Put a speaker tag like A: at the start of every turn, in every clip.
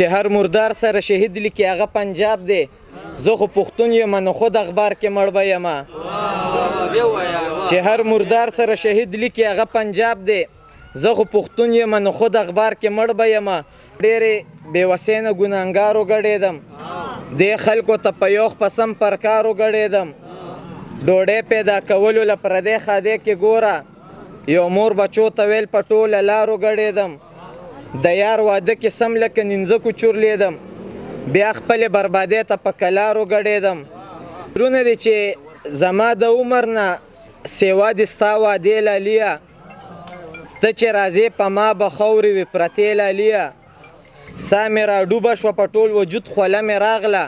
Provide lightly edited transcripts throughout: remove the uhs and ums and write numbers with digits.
A: چې هر مردار سره شهید لیکي هغه پنجاب دی. زه خو پښتون یم نو خود اخبار کې مړ به یم. چې هر مردار سره شهید لیکي هغه پنجاب دی. زه خو پښتون یم نو خود اخبار کې مړ به یم. ډېرې بېوسۍ نه ګناهګار وګډېدم. دې خلکو ته په یو قسم پر کار وګډېدم. ډوډۍ پیدا کولو له پردی خادی کې ګوره. یو مور بچو ته ویل په ټوله لار وګډېدم. د یار واده کې سم لکه نینځکو چورلېدم. بیا خپلې بربادۍ ته په کلار وګډېدم. رونه دی چې زما د عمر نه سیوا دې ستا وعدې لالیه. ته چې راځې په ما به خاورې وي پرتې لالیه. ساه مې راډوبه شوه په ټول وجود خوله مې راغله.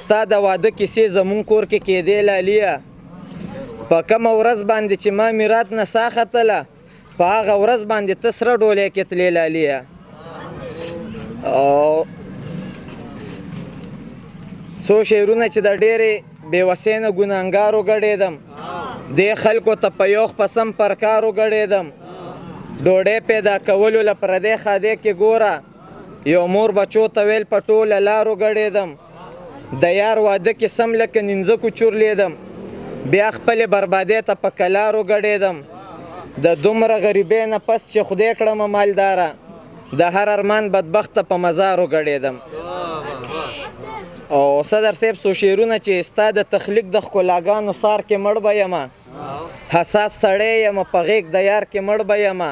A: ستا د واده کیسې زمونږ کور کې کېدې لالیه. په کومه ورځ باندې چې ما میرات نه ساه ختله په هغه ورځ باندې ته سره ډولۍ کې تلې لالیه. او څو شعرونه چې د ډېرې بېوسۍ نه ګناهګار وګډېدم. دې خلکو ته په یو قسم پر کار وګډېدم. ډوډۍ پیدا کولو له پردی خادی کې ګوره. یو مور بچو ته ویل په ټوله لار وګډېدم. د یار واده کې سم لکه نینځکو چورلېدم. بیا خپلې بربادۍ ته په کلار وګډېدم. د دومره غریبۍ نه پس چې خدای کړمه مالداره. د هر ارمان بدبخته په مزار وګډېدم. او صدر صاحب څو شعرونه چې ستا د تخلیق د ښکلاګانو سار کې مړ به یم. حساس سړی یم په غیږ د یار کې مړ به یم.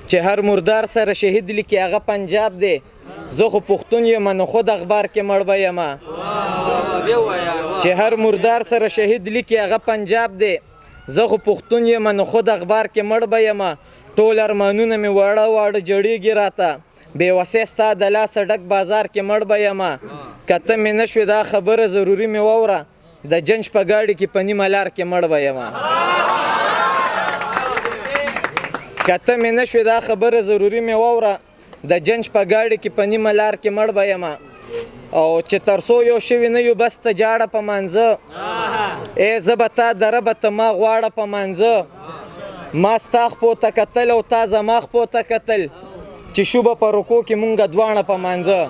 A: چې هر مردار سره شهید لیکي هغه پنجاب دی. زه خو پښتون یم نو خود اخبار کې مړ به یم. چې هر مردار سره شهید لیکي هغه پنجاب دی. زه خو پښتون یم نو خود اخبار کې مړ به یم. ټول ارمانونه مې واړه واړه جړېږي راته. بېوسۍ ستا د لاسه ډک بازار کې مړ به یم. که ته مې نه شوې دا خبره ضروري مې واوره. د جنج په ګاډي کې په نیمه لار کې مړ به یم. که ته مې نه شوې دا خبره ضروري مې واوره. د جنج په ګاډي کې په نیمه لار کې مړ به یم. او چې تر څو یو شوي نه یو بس ته جاړه په مانځه. ای زه به تا دره به ته ما غواړه په مانځه. ما ستا خپو ته کتل او تا زما خپو ته کتل. چې شو به په رکو کې مونږ دواړه په مانځه.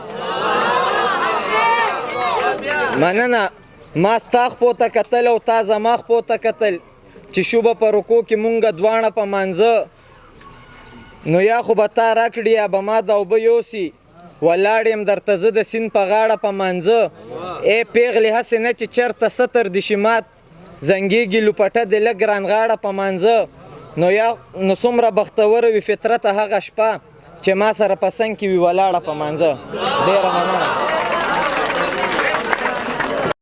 A: مننه. ما ستا خپو ته کتل او تا زما خپو ته کتل. چې شو به په رکو کې مونږ دواړه په مانځه. نو یا خو به تا راکړي یا به ما د اوبه یوسي. ولاړ یم درته زه د سیند په غاړه په مانځه. ای پیغلې هسې نه چې چېرته ستر دي شي مات. زنګېږي لوپټه دې لږ رانغاړه په مانځه. نو څومره بختوره وي فطرته هغه شپه چې ما سره په څنګ کې وي ولاړه په مانځه. ډېره مننه.